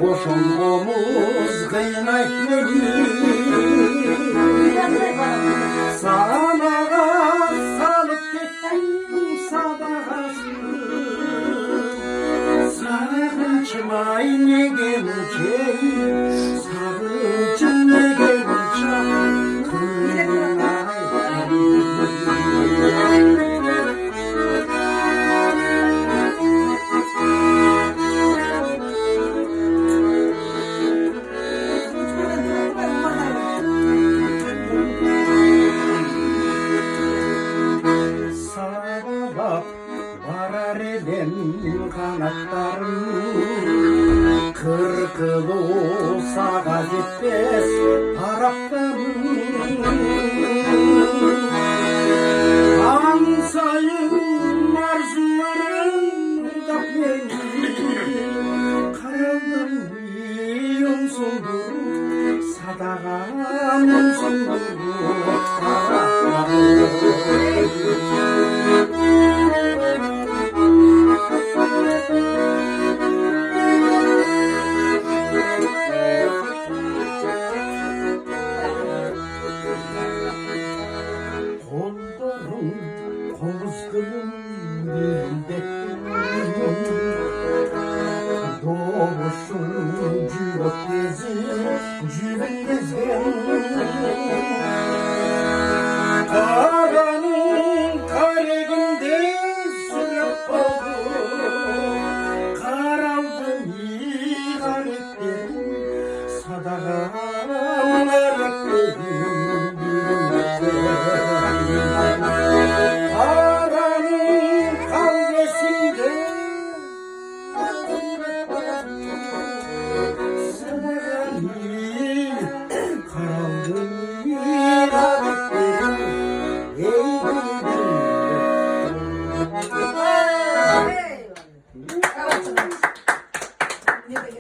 Boşanmamız kıymetli sana salıp gittim sabahası sarıçmay ne gelecek sarıçım ne gelecek varar eden kanatlarım kırkıl olsa gazetmez Araplarım ansayın arzularım da benim karalım yomsundur sadağamın sundur kollarım kovuzgulum bildim doğuşun cüvek gezi cüvek gezi